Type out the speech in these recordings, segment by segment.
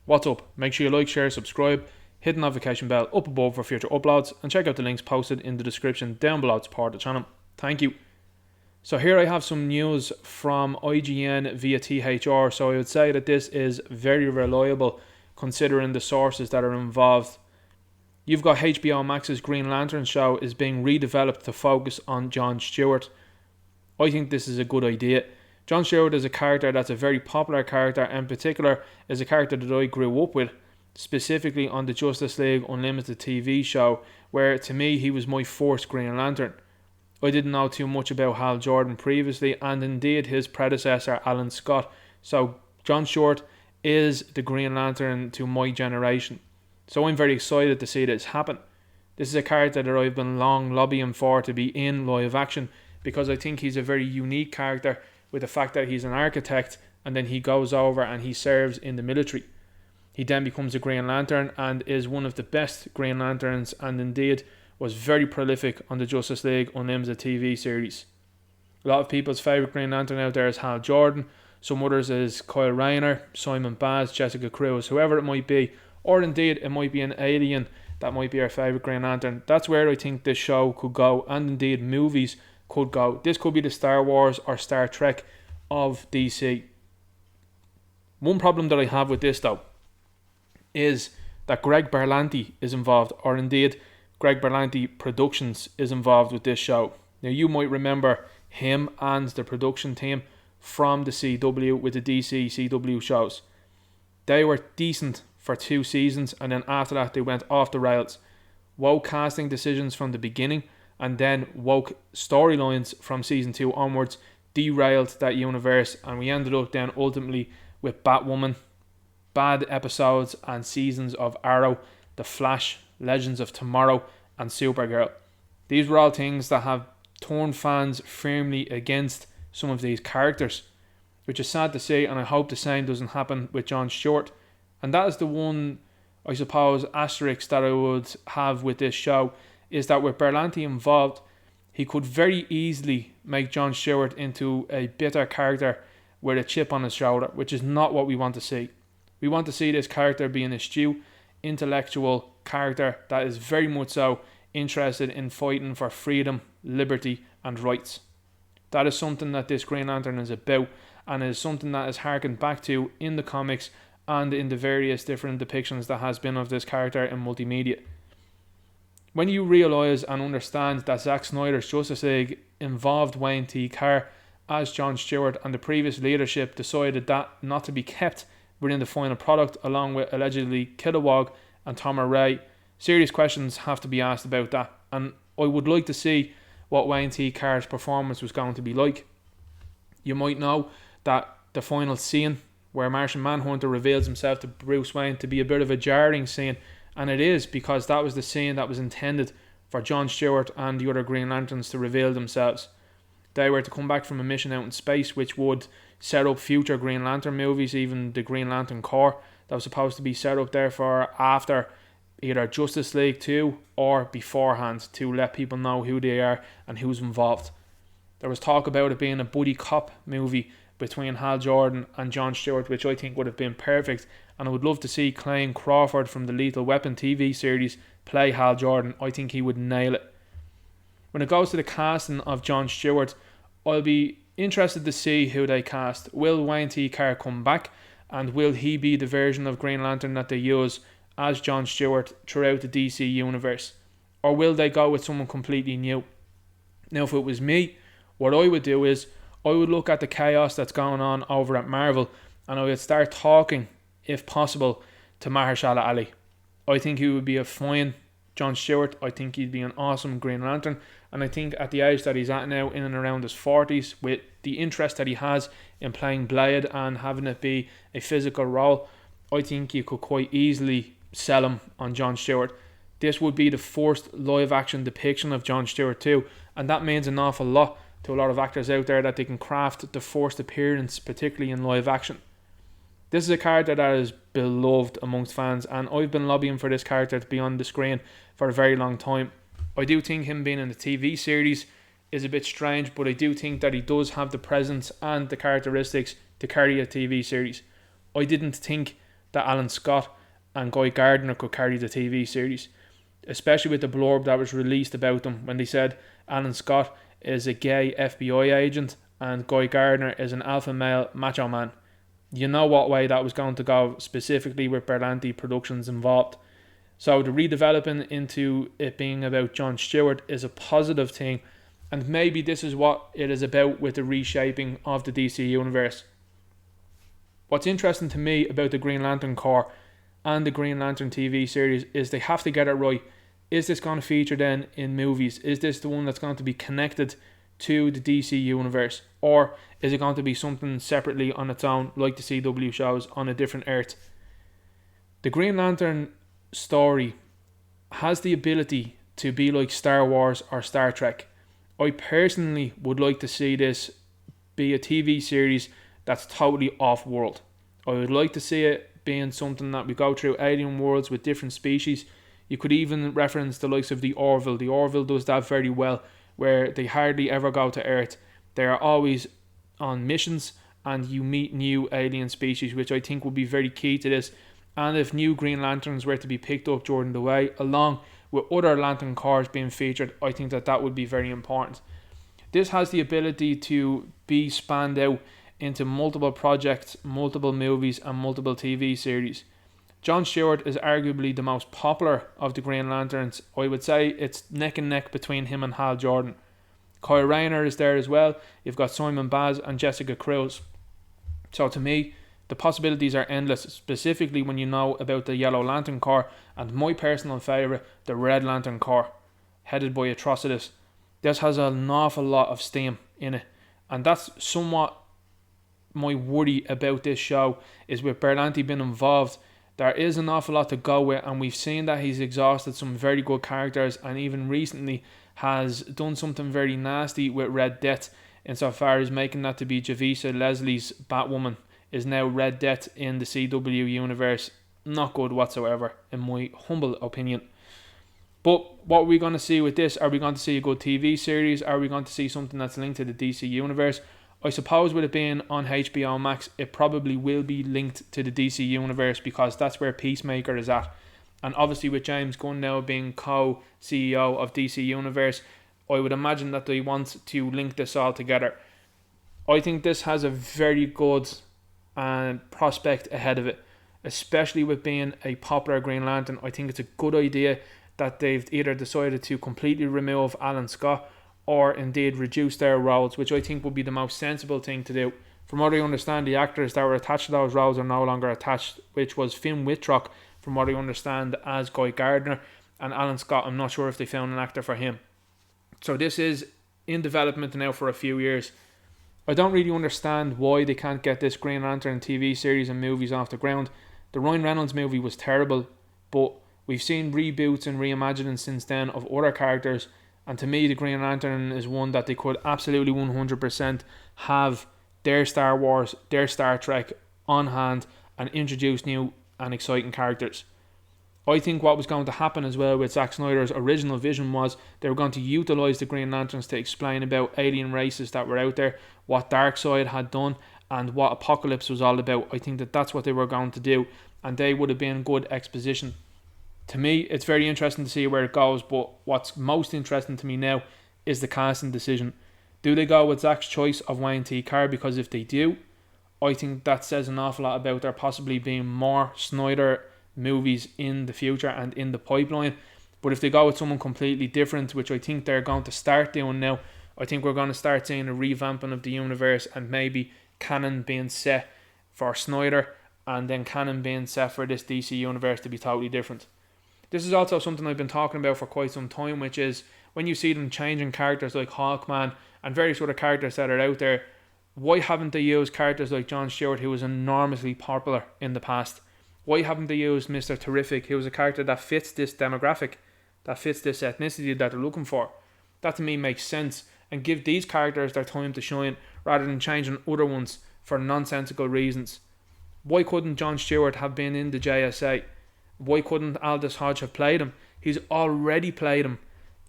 What's up? Make sure you like, share, subscribe, hit the notification bell up above for future uploads, and check out the links posted in the description down below to support the channel. Thank you. So here I have some news from IGN via THR, so I would say that this is very reliable considering the sources that are involved. You've got HBO Max's Green Lantern show is being redeveloped to focus on Jon Stewart. I think this is a good idea. Jon Stewart is a character that's a very popular character, and in particular is a character that I grew up with, specifically on the Justice League Unlimited TV show, where to me he was my first Green Lantern. I didn't know too much about Hal Jordan previously, and indeed his predecessor Alan Scott, so Jon Stewart is the Green Lantern to my generation. So I'm very excited to see this happen. This is a character that I've been long lobbying for to be in live action, because I think he's a very unique character with the fact that he's an architect and then he goes over and he serves in the military. He then becomes a Green Lantern and is one of the best Green Lanterns, and indeed was very prolific on the Justice League Unlimited TV series. A lot of people's favourite Green Lantern out there is Hal Jordan, some others is Kyle Rayner, Simon Baz, Jessica Cruz, whoever it might be, or indeed it might be an alien that might be our favourite Green Lantern. That's where I think this show could go, and indeed movies could go. This could be the Star Wars or Star Trek of DC. One problem that I have with this though is that Greg Berlanti is involved, or indeed Greg Berlanti Productions is involved with this show. Now you might remember him and the production team from the CW with the DC CW shows. They were decent for 2 seasons, and then after that they went off the rails. Woke casting decisions from the beginning, and then woke storylines from season 2 onwards derailed that universe, and we ended up then ultimately with Batwoman, bad episodes and seasons of Arrow, The Flash, Legends of Tomorrow, and Supergirl. These were all things that have turned fans firmly against some of these characters, which is sad to see, and I hope the same doesn't happen with Jon Stewart. And that is the one, I suppose, asterisk that I would have with this show, is that with Berlanti involved, he could very easily make Jon Stewart into a bitter character with a chip on his shoulder, which is not what we want to see. We want to see this character being an astute, intellectual character that is very much so interested in fighting for freedom, liberty and rights. That is something that this Green Lantern is about, and is something that is harkened back to in the comics and in the various different depictions that has been of this character in multimedia. When you realise and understand that Zack Snyder's Justice League involved Wayne T. Carr as Jon Stewart, and the previous leadership decided that not to be kept within the final product, along with allegedly Kilowog and Tom Ray, serious questions have to be asked about that, and I would like to see what Wayne T. Carr's performance was going to be like. You might know that the final scene where Martian Manhunter reveals himself to Bruce Wayne to be a bit of a jarring scene, and it is because that was the scene that was intended for Jon Stewart and the other Green Lanterns to reveal themselves. They were to come back from a mission out in space, which would set up future Green Lantern movies, even the Green Lantern Corps that was supposed to be set up there for after either Justice League 2 or beforehand, to let people know who they are and who's involved. There was talk about it being a buddy cop movie between Hal Jordan and Jon Stewart, which I think would have been perfect, and I would love to see Clayne Crawford from the Lethal Weapon TV series play Hal Jordan. I think he would nail it. When it goes to the casting of Jon Stewart, I'll be interested to see who they cast. Will Wayne T. Carr come back, and will he be the version of Green Lantern that they use as Jon Stewart throughout the DC universe? Or will they go with someone completely new? Now, if it was me, what I would do is I would look at the chaos that's going on over at Marvel, and I would start talking, if possible, to Mahershala Ali. I think he would be a fine Jon Stewart. I think he'd be an awesome Green Lantern, and I think at the age that he's at now, in and around his 40s, with the interest that he has in playing Blade and having it be a physical role, I think you could quite easily sell him on Jon Stewart. This would be the first live action depiction of Jon Stewart too, and that means an awful lot to a lot of actors out there, that they can craft the first appearance, particularly in live action. This is a character that is beloved amongst fans, and I've been lobbying for this character to be on the screen for a very long time. I do think him being in the TV series is a bit strange, but I do think that he does have the presence and the characteristics to carry a TV series. I didn't think that Alan Scott and Guy Gardner could carry the TV series, especially with the blurb that was released about them when they said Alan Scott is a gay FBI agent and Guy Gardner is an alpha male macho man. You know what way that was going to go, specifically with Berlanti Productions involved. So the redeveloping into it being about Jon Stewart is a positive thing, and maybe this is what it is about with the reshaping of the DC universe. What's interesting to me about the Green Lantern Corps and the Green Lantern TV series is they have to get it right. Is this going to feature then in movies? Is this the one that's going to be connected to the DC universe? Or is it going to be something separately on its own, like the CW shows on a different Earth? The Green Lantern story has the ability to be like Star Wars or Star Trek. I personally would like to see this be a TV series that's totally off-world. I would like to see it being something that we go through alien worlds with different species. You could even reference the likes of the Orville. The Orville does that very well, where they hardly ever go to Earth. They are always on missions and you meet new alien species, which I think would be very key to this. And if new Green Lanterns were to be picked up during the way, along with other Lantern Corps being featured, I think that would be very important. This has the ability to be spanned out into multiple projects, multiple movies and multiple TV series. Jon Stewart is arguably the most popular of the Green Lanterns. I would say it's neck and neck between him and Hal Jordan. Kyle Rayner is there as well. You've got Simon Baz and Jessica Cruz. So to me, the possibilities are endless, specifically when you know about the Yellow Lantern Corps and my personal favourite, the Red Lantern Corps, headed by Atrocitus. This has an awful lot of steam in it, and that's somewhat my worry about this show, is with Berlanti being involved. There is an awful lot to go with, and we've seen that he's exhausted some very good characters, and even recently has done something very nasty with Red Death, insofar as making that to be Javisa Leslie's Batwoman is now Red Death in the CW universe. Not good whatsoever, in my humble opinion. But what are we going to see with this? Are we going to see a good TV series? Are we going to see something that's linked to the DC universe? I suppose with it being on HBO Max, it probably will be linked to the DC universe, because that's where Peacemaker is at. And obviously with James Gunn now being co-CEO of DC Universe, I would imagine that they want to link this all together. I think this has a very good prospect ahead of it, especially with being a popular Green Lantern. I think it's a good idea that they've either decided to completely remove Alan Scott or indeed reduce their roles, which I think would be the most sensible thing to do. From what I understand, the actors that were attached to those roles are no longer attached, which was Finn Wittrock, from what I understand, as Guy Gardner, and Alan Scott, I'm not sure if they found an actor for him. So this is in development now for a few years. I don't really understand why they can't get this Green Lantern TV series and movies off the ground. The Ryan Reynolds movie was terrible, but we've seen reboots and reimaginings since then of other characters, and to me the Green Lantern is one that they could absolutely 100% have their Star Wars, their Star Trek on hand and introduce new and exciting characters. I think what was going to happen as well with Zack Snyder's original vision was they were going to utilise the Green Lanterns to explain about alien races that were out there, what Darkseid had done and what Apocalypse was all about. I think that's what they were going to do, and they would have been good exposition. To me, it's very interesting to see where it goes, but what's most interesting to me now is the casting decision. Do they go with Zack's choice of Wayne T. Carr? Because if they do, I think that says an awful lot about there possibly being more Snyder movies in the future and in the pipeline. But if they go with someone completely different, which I think they're going to start doing now, I think we're going to start seeing a revamping of the universe, and maybe canon being set for Snyder and then canon being set for this DC universe to be totally different. This is also something I've been talking about for quite some time, which is when you see them changing characters like Hawkman and various other characters that are out there, why haven't they used characters like Jon Stewart, who was enormously popular in the past? Why haven't they used Mr. Terrific, who was a character that fits this demographic, that fits this ethnicity that they're looking for? That to me makes sense, and give these characters their time to shine rather than changing other ones for nonsensical reasons. Why couldn't Jon Stewart have been in the JSA? Why couldn't Aldous Hodge have played him? He's already played him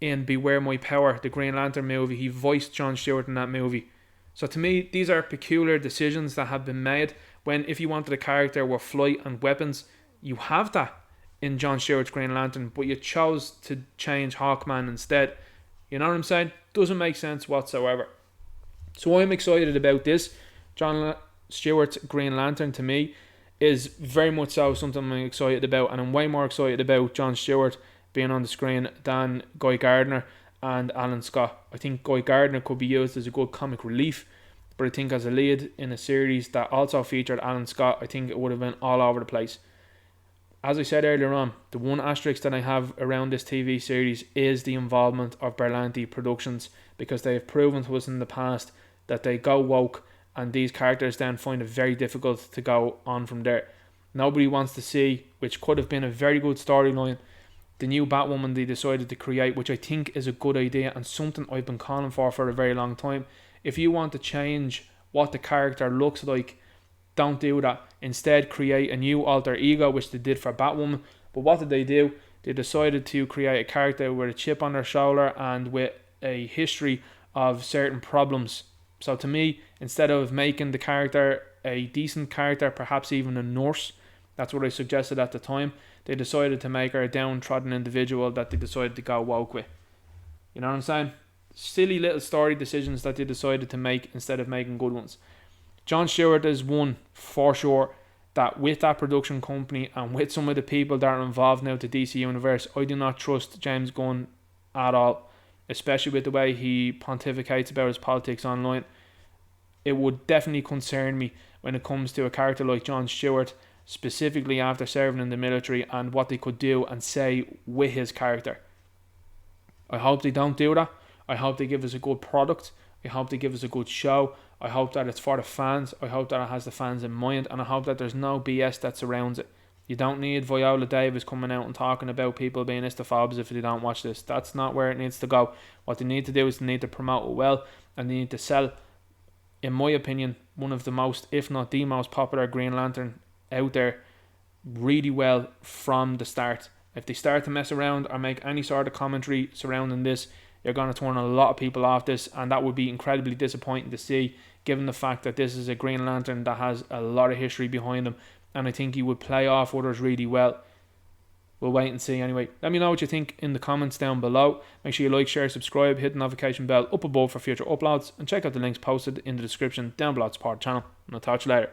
in Beware My Power, the Green Lantern movie. He voiced Jon Stewart in that movie. So to me, these are peculiar decisions that have been made when if you wanted a character with flight and weapons, you have that in John Stewart's Green Lantern, but you chose to change Hawkman instead. You know what I'm saying? Doesn't make sense whatsoever. So I'm excited about this. John Stewart's Green Lantern, to me, is very much so something I'm excited about, and I'm way more excited about John Stewart being on the screen than Guy Gardner and Alan Scott. I think Guy Gardner could be used as a good comic relief, but I think as a lead in a series that also featured Alan Scott, I think it would have been all over the place. As I said earlier on, the one asterisk that I have around this TV series is the involvement of Berlanti Productions, because they have proven to us in the past that they go woke, and these characters then find it very difficult to go on from there. Nobody wants to see, which could have been a very good storyline, the new Batwoman they decided to create, which I think is a good idea and something I've been calling for a very long time. If you want to change what the character looks like, don't do that. Instead, create a new alter ego, which they did for Batwoman. But what did they do? They decided to create a character with a chip on their shoulder and with a history of certain problems. So to me, instead of making the character a decent character, perhaps even a nurse, that's what I suggested at the time, they decided to make her a downtrodden individual that they decided to go woke with. You know what I'm saying? Silly little story decisions that they decided to make instead of making good ones. John Stewart is one for sure that with that production company and with some of the people that are involved now to DC Universe, I do not trust James Gunn at all, especially with the way he pontificates about his politics online. It would definitely concern me when it comes to a character like John Stewart, specifically after serving in the military, and what they could do and say with his character. I hope they don't do that. I hope they give us a good product. I hope they give us a good show. I hope that it's for the fans. I hope that it has the fans in mind, and I hope that there's no BS that surrounds it. You don't need Viola Davis coming out and talking about people being istophobes if they don't watch this. That's not where it needs to go. What they need to do is they need to promote it well, and they need to sell, in my opinion, one of the most, if not the most popular Green Lantern out there really well from the start. If they start to mess around or make any sort of commentary surrounding this, you're going to turn a lot of people off this, and that would be incredibly disappointing to see, given the fact that this is a Green Lantern that has a lot of history behind him, and I think he would play off others really well. We'll wait and see anyway. Let me know what you think in the comments down below. Make sure you like, share, subscribe, hit the notification bell up above for future uploads, and check out the links posted in the description down below to support the channel. And I'll talk to you later.